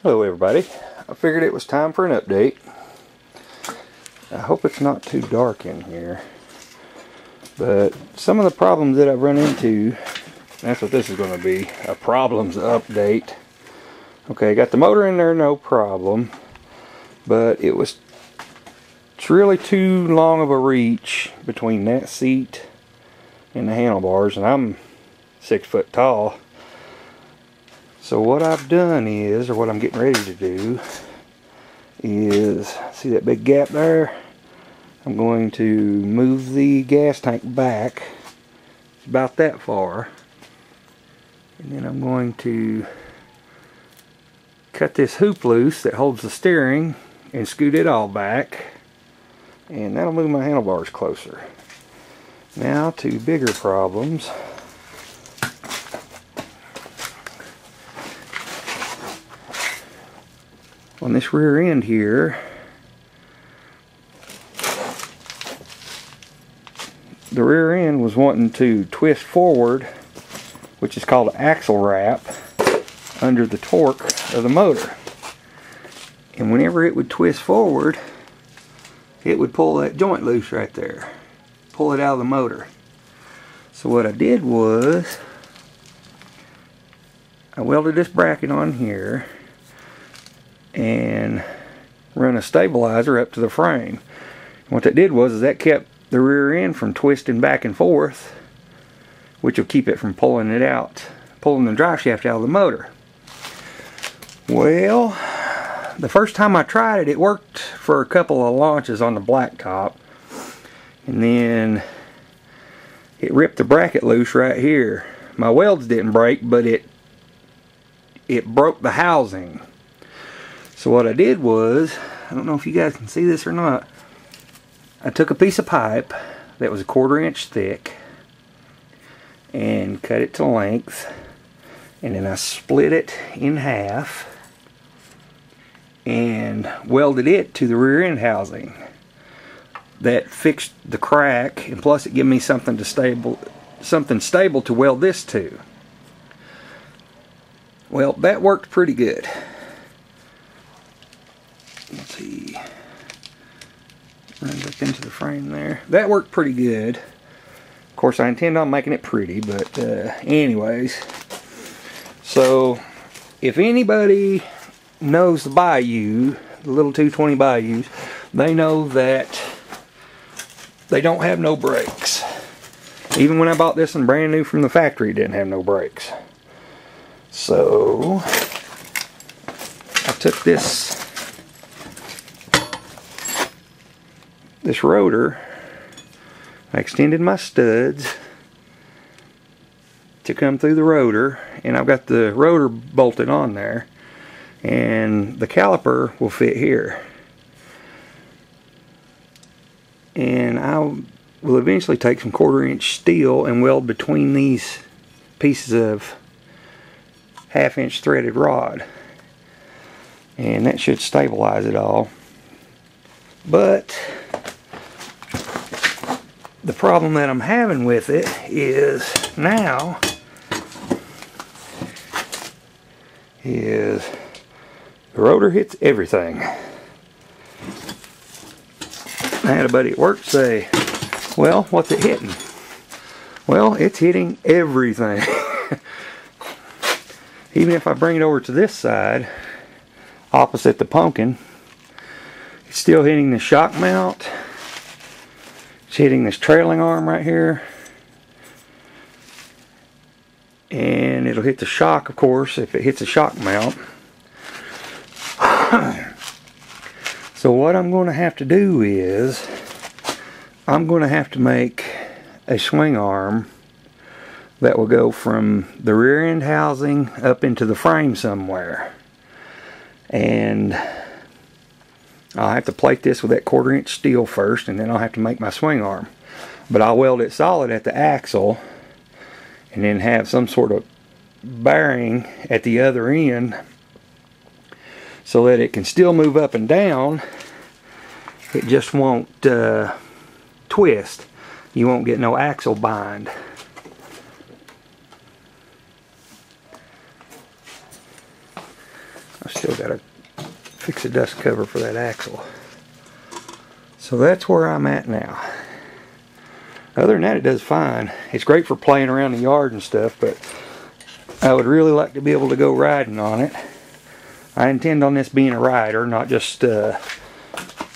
Hello everybody. I figured it was time for an update. I hope it's not too dark in here. But some of the problems that I've run into, that's what this is going to be, a problems update. Okay, got the motor in there, no problem. But it's really too long of a reach between that seat and the handlebars, and I'm 6 foot tall. So what I've done is, or what I'm getting ready to do, is, see that big gap there? I'm going to move the gas tank back. It's about that far. And then I'm going to cut this hoop loose that holds the steering and scoot it all back. And that'll move my handlebars closer. Now to bigger problems. On this rear end here, the rear end was wanting to twist forward, which is called axle wrap, under the torque of the motor. And whenever it would twist forward, it would pull that joint loose right there, pull it out of the motor. So what I did was, I welded this bracket on here and run a stabilizer up to the frame. And what that did was that kept the rear end from twisting back and forth, which will keep it from pulling it out, pulling the drive shaft out of the motor. Well, the first time I tried it, it worked for a couple of launches on the blacktop, and then it ripped the bracket loose right here. My welds didn't break, but it broke the housing. So what I did was, I don't know if you guys can see this or not, I took a piece of pipe that was 1/4 inch thick and cut it to length, and then I split it in half and welded it to the rear end housing. That fixed the crack, and plus it gave me something stable to weld this to. Well, that worked pretty good. Let's see, run back into the frame there. That worked pretty good. Of course, I intend on making it pretty, but anyways. So, if anybody knows the Bayou, the little 220 Bayous, they know that they don't have no brakes. Even when I bought this one brand new from the factory, it didn't have no brakes. So, I took this rotor, I extended my studs to come through the rotor, and I've got the rotor bolted on there, and the caliper will fit here. And I will eventually take some 1/4 inch steel and weld between these pieces of 1/2 inch threaded rod, and that should stabilize it all. But the problem that I'm having with it is now the rotor hits everything. I had a buddy at work say, well, what's it hitting? Well, it's hitting everything. Even if I bring it over to this side, opposite the pumpkin, it's still hitting the shock mount. It's hitting this trailing arm right here. And it'll hit the shock, of course, if it hits the shock mount. So what I'm going to have to do is, I'm going to have to make a swing arm that will go from the rear end housing up into the frame somewhere. And I'll have to plate this with that 1/4 inch steel first, and then I'll have to make my swing arm. But I'll weld it solid at the axle, and then have some sort of bearing at the other end so that it can still move up and down. It just won't twist. You won't get no axle bind. I still got to fix a dust cover for that axle. So that's where I'm at now. Other than that, it does fine. It's great for playing around the yard and stuff, but I would really like to be able to go riding on it. I intend on this being a rider, not just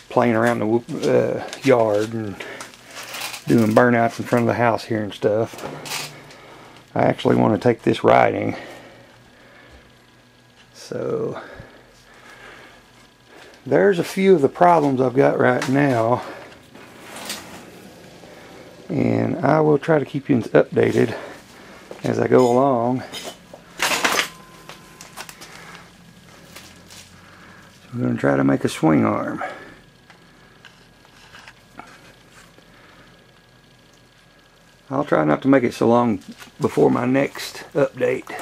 playing around the yard and doing burnouts in front of the house here and stuff. I actually want to take this riding. So there's a few of the problems I've got right now, and I will try to keep you updated as I go along. So I'm going to try to make a swing arm. I'll try not to make it so long before my next update.